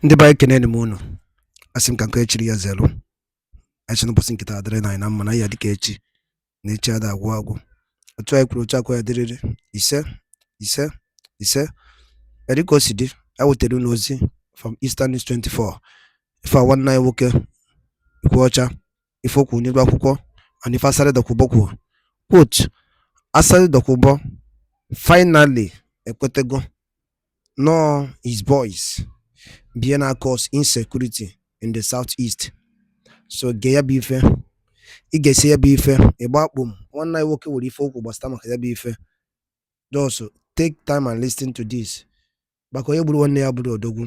Ndị be anyị kene m unu. Asị m ka nke echiri ya zelu. Echi n'ụbọchị nkịta adịrị na anyị na mma na ya dịka echi na echi ada agwụ agwụ. Otu anyị kwuru otu akwa ya dịrịrị ise ya dịka o si dị. A wetara unu ozi from Eastern News 24 ife a nwanne anyị nwoke ikwu ọcha ife okwu n'elu akwụkwọ and ife Asari Dokubo kwuo. Quote, Asari Dokubo finally ekwetego no his boys being cause insecurity in the southeast. So ge ya bụ ife ị ga-esi ya bụ ife ịgba akpụ nwanne anyị nwoke nwere ife okwu gbasara maka ya bụ ife. Just take time and listen to this. Maka onye gburu nwanne ya bụrụ odogwu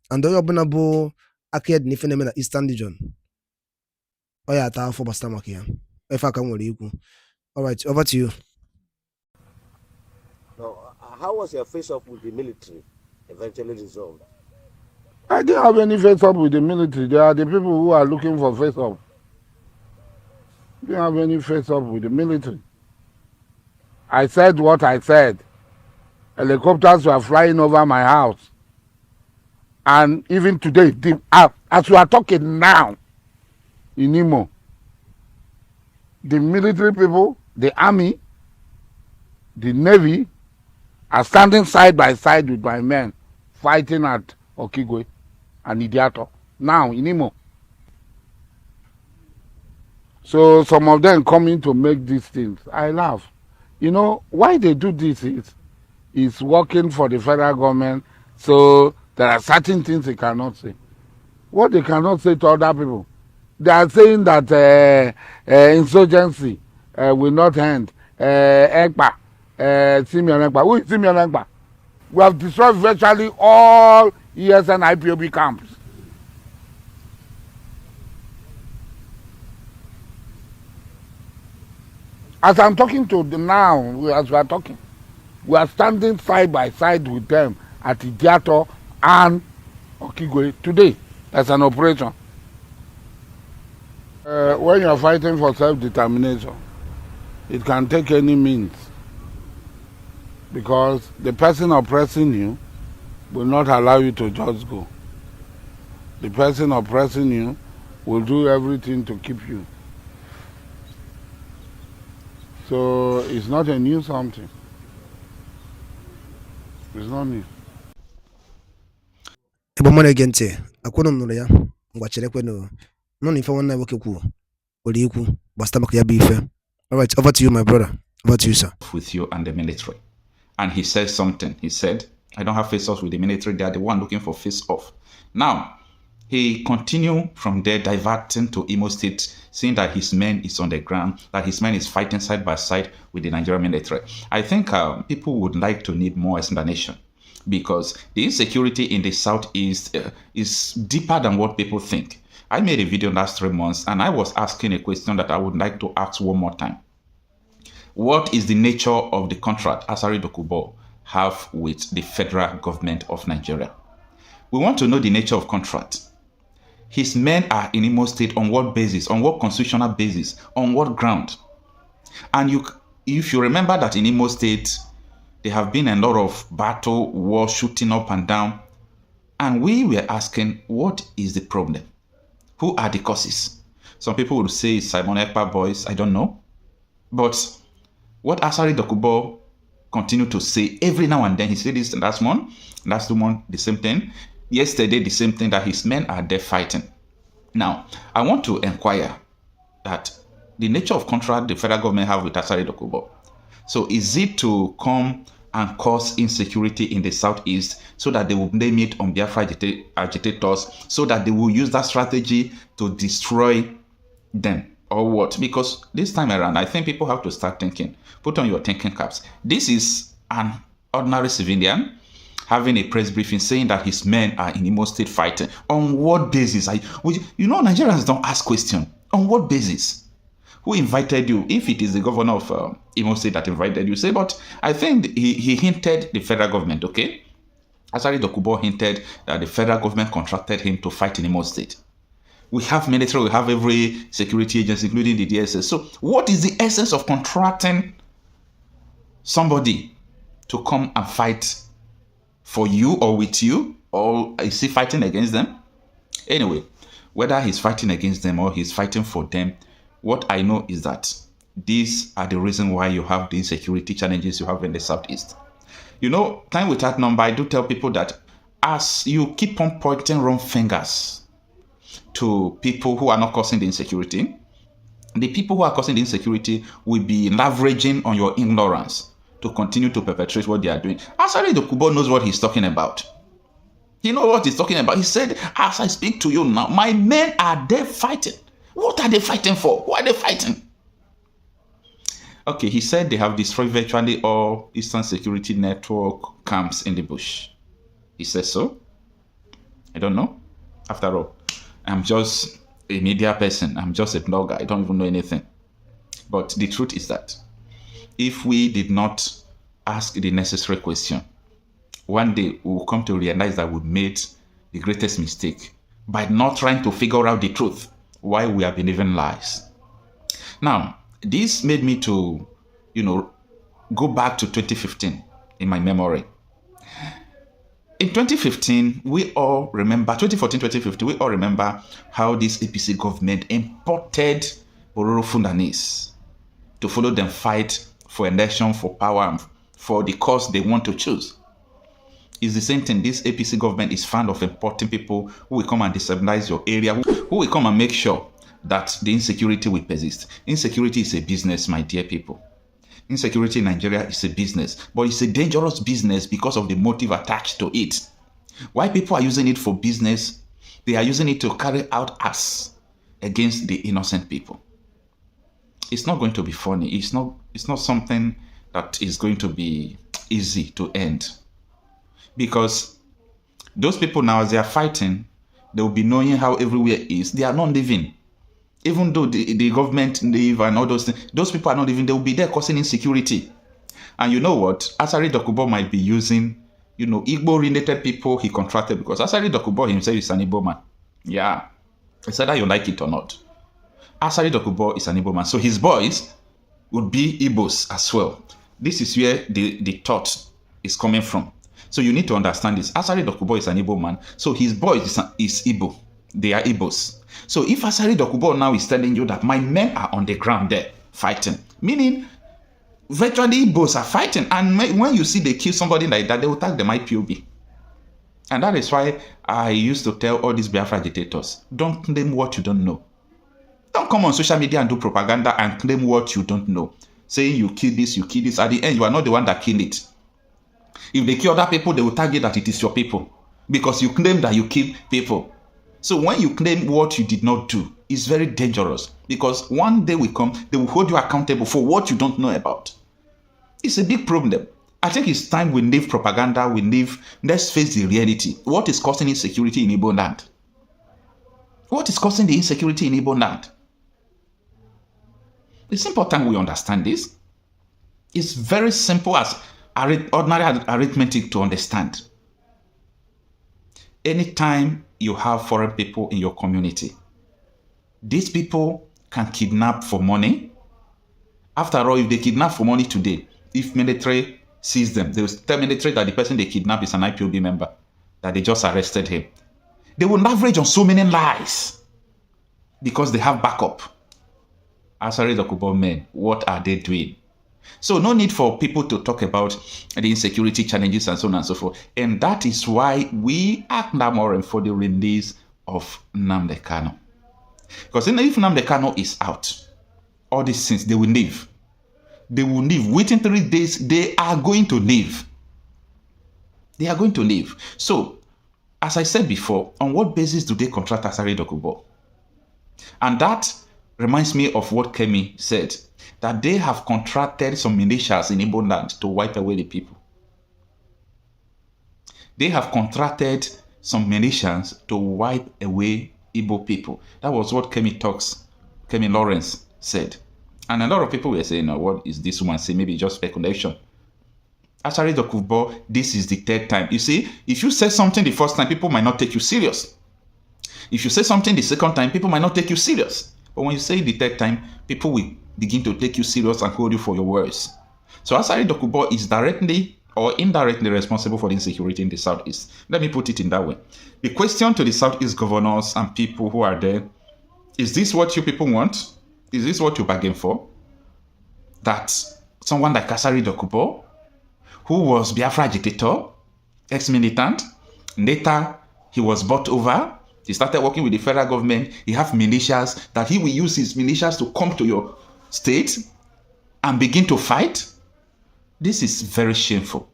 and onye ọbụla bụ aka ya dị n'ife na-eme na Eastern Region ọ ya ata afọ gbasara maka ya ife aka nwere ikwu. Alright, over to you. Now, how was your face-off with the military eventually resolved? I didn't have any face-off with the military. They are the people who are looking for face-off. Didn't have any face-off with the military. I said what I said. Helicopters were flying over my house. And even today, as we are talking now, in Imo, the military people, the army, the navy, are standing side by side with my men, fighting at Okigwe and Idiato, now in Imo. So some of them coming to make these things. I laugh. You know, why they do this is working for the federal government, so there are certain things they cannot say. What they cannot say to other people. They are saying that insurgency will not end. EGPA, Simeon EGPA. Who is Simeon EGPA? We have destroyed virtually all ESN IPOB camps. As I'm talking to them now, as we are talking, we are standing side by side with them at Idiato and Okigwe today. That's an operation. When you are fighting for self-determination, it can take any means, because the person oppressing you will not allow you to just go. The person oppressing you will do everything to keep you. So it's not a new something. It's not new. Ebe mmadụ ege ntị akwụnụ m nụrụ ya ngwa cherekwe nọ n'ife nwanne nwoke kwuo nwere ikwu gbasara maka ya bụ ife. Alright, over to you, my brother. Over to you, sir. With you and the military. And he said something. He said, I don't have face-offs with the military. They are the one looking for face-off. Now, he continued from there, diverting to Imo State, saying that his men is on the ground, that his men is fighting side by side with the Nigerian military. I think people would like to need more explanation, because the insecurity in the southeast is deeper than what people think. I made a video last 3 months and I was asking a question that I would like to ask one more time. What is the nature of the contract Asari Dokubo have with the federal government of Nigeria? We want to know the nature of contract. His men are in Imo State on what basis? On what constitutional basis? On what ground? And if you remember that in Imo State, there have been a lot of battle, war, shooting up and down. And we were asking, what is the problem? Who are the causes? Some people would say it's Simon Ekpa boys, I don't know. But what Asari Dokubo continued to say every now and then, he said this last month, last 2 months, the same thing. Yesterday, the same thing, that his men are there fighting. Now, I want to inquire that the nature of contract the federal government have with Asari Dokubo. So is it to come and cause insecurity in the southeast so that they will blame it on Biafra agitators, so that they will use that strategy to destroy them, or what? Because this time around, I think people have to start thinking. Put on your thinking caps. This is an ordinary civilian having a press briefing saying that his men are in Imo State fighting. On what basis? You know, Nigerians don't ask questions. On what basis? Who invited you? If it is the governor of Imo State that invited you, say, but I think he hinted the federal government, okay? Asari Dokubo hinted that the federal government contracted him to fight in Imo State. We have military, we have every security agency, including the DSS. So what is the essence of contracting somebody to come and fight for you or with you Or is he fighting against them? Anyway, whether he's fighting against them or he's fighting for them, what I know is that these are the reason why you have the insecurity challenges you have in the Southeast. You know, time without number, I do tell people that as you keep on pointing wrong fingers to people who are not causing the insecurity, the people who are causing the insecurity will be leveraging on your ignorance to continue to perpetrate what they are doing. Asari Dokubo knows what he's talking about. He knows what he's talking about. He said, as I speak to you now, my men are there fighting. What are they fighting for? Who are they fighting? Okay, he said they have destroyed virtually all Eastern Security Network camps in the bush. He says so. I don't know. After all, I'm just a media person. I'm just a blogger. I don't even know anything. But the truth is that if we did not ask the necessary question, one day we will come to realize that we made the greatest mistake by not trying to figure out the truth, why we are believing lies. Now, this made me to, go back to 2015 in my memory. In 2015, we all remember, 2014, 2015, we all remember how this APC government imported Bororo Fundanese to follow them fight for election, for power, and for the cause they want to choose. It's the same thing. This APC government is fond of importing people who will come and destabilize your area, who will come and make sure that the insecurity will persist. Insecurity is a business, my dear people. Insecurity in Nigeria is a business, but it's a dangerous business because of the motive attached to it. Why people are using it for business? They are using it to carry out acts against the innocent people. It's not going to be funny. It's not something that is going to be easy to end. Because those people now, as they are fighting, they will be knowing how everywhere is. They are not living. Even though the government live and all those things, those people are not living. They will be there causing insecurity. And you know what? Asari Dokubo might be using, Igbo-related people he contracted, because Asari Dokubo himself is an Igbo man. Yeah. It's either you like it or not. Asari Dokubo is an Igbo man. So his boys would be Igbos as well. This is where the thought is coming from. So you need to understand this. Asari Dokubo is an Igbo man. So his boys is Igbo. They are Igbos. So if Asari Dokubo now is telling you that my men are on the ground there fighting, meaning virtually Igbos are fighting. And when you see they kill somebody like that, they will tag them IPOB. And that is why I used to tell all these Biafra dictators, don't claim what you don't know. Don't come on social media and do propaganda and claim what you don't know. Saying you kill this, you kill this. At the end, you are not the one that killed it. If they kill other people, they will target that it is your people. Because you claim that you kill people. So when you claim what you did not do, it's very dangerous. Because one day will come, they will hold you accountable for what you don't know about. It's a big problem. I think it's time we leave propaganda, let's face the reality. What is causing insecurity in Igbo land? What is causing the insecurity in Igbo land? It's important we understand this. It's very simple as ordinary arithmetic to understand. Anytime you have foreign people in your community, these people can kidnap for money. After all, if they kidnap for money today, if military sees them, they will tell military that the person they kidnap is an IPOB member, that they just arrested him. They will leverage on so many lies because they have backup. Asari Dokubo men, what are they doing? So no need for people to talk about the insecurity challenges and so on and so forth. And that is why we are clamoring for the release of Nnamdi Kanu. Because if Nnamdi Kanu is out, all these things, they will leave. They will leave. Within 3 days, they are going to leave. They are going to leave. So, as I said before, on what basis do they contract Asari Dokubo? And that reminds me of what Kemi said, that they have contracted some militias in Igbo land to wipe away the people. They have contracted some militias to wipe away Igbo people. That was what Kemi Lawrence said. And a lot of people were saying, what is this woman saying? Maybe just speculation. Asari Dokubo, this is the third time. You see, if you say something the first time, people might not take you serious. If you say something the second time, people might not take you serious. But when you say it the third time, people will begin to take you serious and hold you for your words. So Asari Dokubo is directly or indirectly responsible for the insecurity in the Southeast. Let me put it in that way. The question to the Southeast governors and people who are there, is this what you people want? Is this what you bargain for? That someone like Asari Dokubo, who was Biafra agitator, ex-militant, later he was bought over, he started working with the federal government, he have militias, that he will use his militias to come to your state and begin to fight? This is very shameful.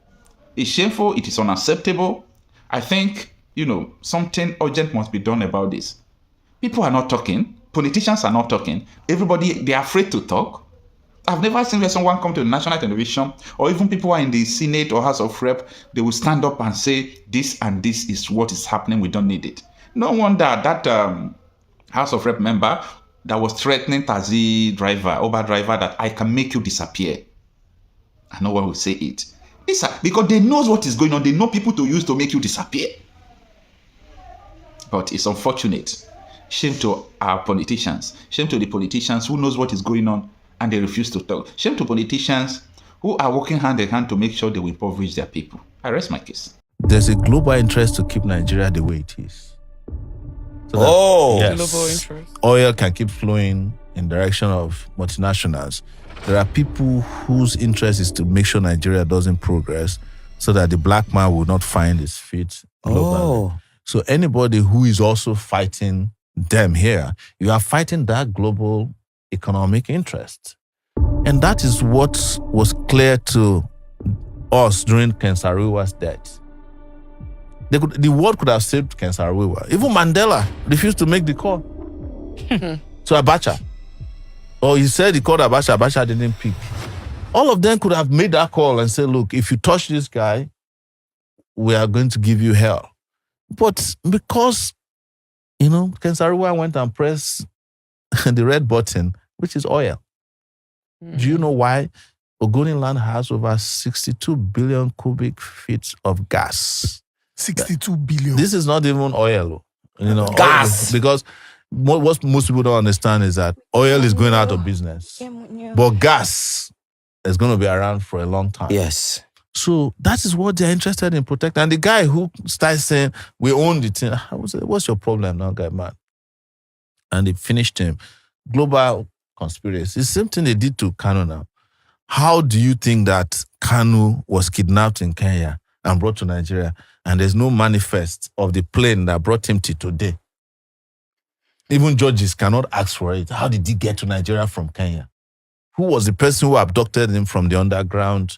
It's shameful, it is unacceptable. I think, something urgent must be done about this. People are not talking, politicians are not talking, everybody, they are afraid to talk. I've never seen where someone come to the national television, or even people who are in the Senate or House of Rep, they will stand up and say, this and this is what is happening, we don't need it. No wonder that House of Rep member that was threatening taxi driver, Uber driver, that I can make you disappear. And no one will say it. Because they know what is going on. They know people to use to make you disappear. But it's unfortunate. Shame to our politicians. Shame to the politicians who knows what is going on and they refuse to talk. Shame to politicians who are working hand in hand to make sure they will impoverish their people. I rest my case. There's a global interest to keep Nigeria the way it is. So that, yes, global interest. Oil can keep flowing in direction of multinationals. There are people whose interest is to make sure Nigeria doesn't progress so that the black man will not find his feet globally. So anybody who is also fighting them here, you are fighting that global economic interest. And that is what was clear to us during Ken Saro-Wiwa's death. The world could have saved Ken Saro-Wiwa. Even Mandela refused to make the call to Abacha. Or he said he called Abacha, Abacha didn't pick. All of them could have made that call and said, look, if you touch this guy, we are going to give you hell. But because, Ken Saro-Wiwa went and pressed the red button, which is oil. Do you know why Ogoni land has over 62 billion cubic feet of gas? 62 billion. This is not even oil. Gas. Oil, because what most people don't understand is that oil is going out of business. But gas is going to be around for a long time. Yes. So that is what they're interested in protecting. And the guy who starts saying, we own the thing, I was like, what's your problem now, guy, man? And they finished him. Global conspiracy. It's the same thing they did to Kanu now. How do you think that Kanu was kidnapped in Kenya and brought to Nigeria, and there's no manifest of the plane that brought him to today? Even judges cannot ask for it. How did he get to Nigeria from Kenya? Who was the person who abducted him from the underground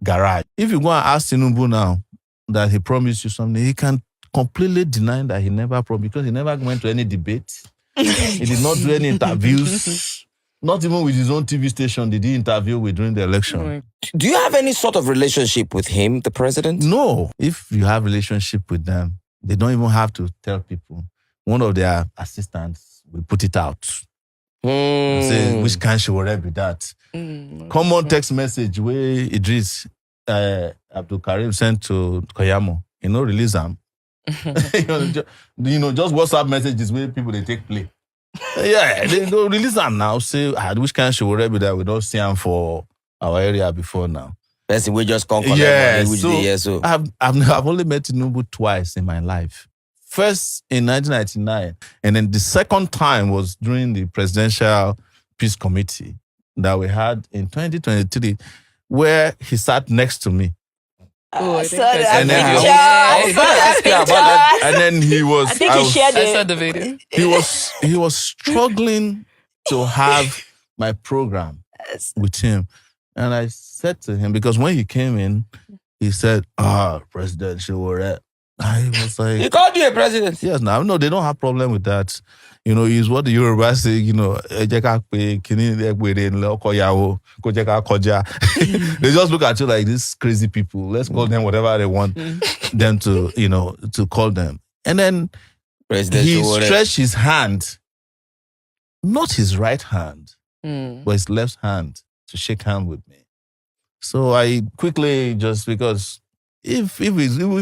garage? If you go and ask Tinubu now that he promised you something, he can completely deny that he never promised, because he never went to any debate. He did not do any interviews. Not even with his own TV station did he interview with during the election. Do you have any sort of relationship with him, the president? No. If you have relationship with them, they don't even have to tell people. One of their assistants will put it out. Say, which kind she will be that? Common text message where Idris Abdul Karim sent to Koyamo, release them. Just WhatsApp messages where people they take play. They don't release them now. Say, which kind she will be that we don't see them for our area before now. Person we just come so I've only met Tinubu twice in my life. First in 1999, and then the second time was during the Presidential Peace Committee that we had in 2023, where he sat next to me. I saw and then he was. I saw the video. He was struggling to have my program with him, and I said to him, because when he came in, he said, President Shiwore. I was like, he called you a president? Yes, no, they don't have problem with that. Is what the Yoruba say, they just look at you like these crazy people. Let's call them whatever they want them to, to call them. And then he stretched his hand, not his right hand, but his left hand to shake hands with me. So I quickly, just because if it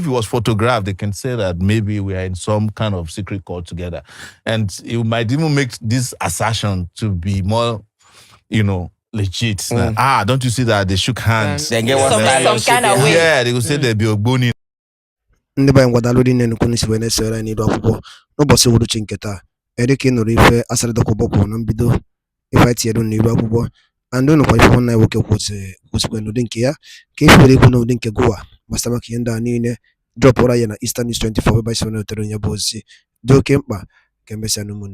was photographed, they can say that maybe we are in some kind of secret call together. And it might even make this assertion to be more, legit. Don't you see that they shook hands? They get some kind of way. Yeah, they could say they be Ogboni. Ndị be anyị gwadalụ dị nnukwu n'isi wee na-esere anyị n'iru akwụkwọ n'ụbọchị uhuruchi nke taa. Ka ị nụrụ ife Asari Dokubo kwuru na mbido ife anyị tinyere n'iru akwụkwọ, and nụkwa ife nwanne anyị nwoke kwụsịkwa n'ụdị nke ya, ka ife were ikwu n'ụdị nke gụwa gbasara maka ihe ndị a niile drọpụra ya na Eastern News 24 ebe anyị si wee na-etere onye bụ ozi dị oke mkpa ka emesịa n'ụmụnne.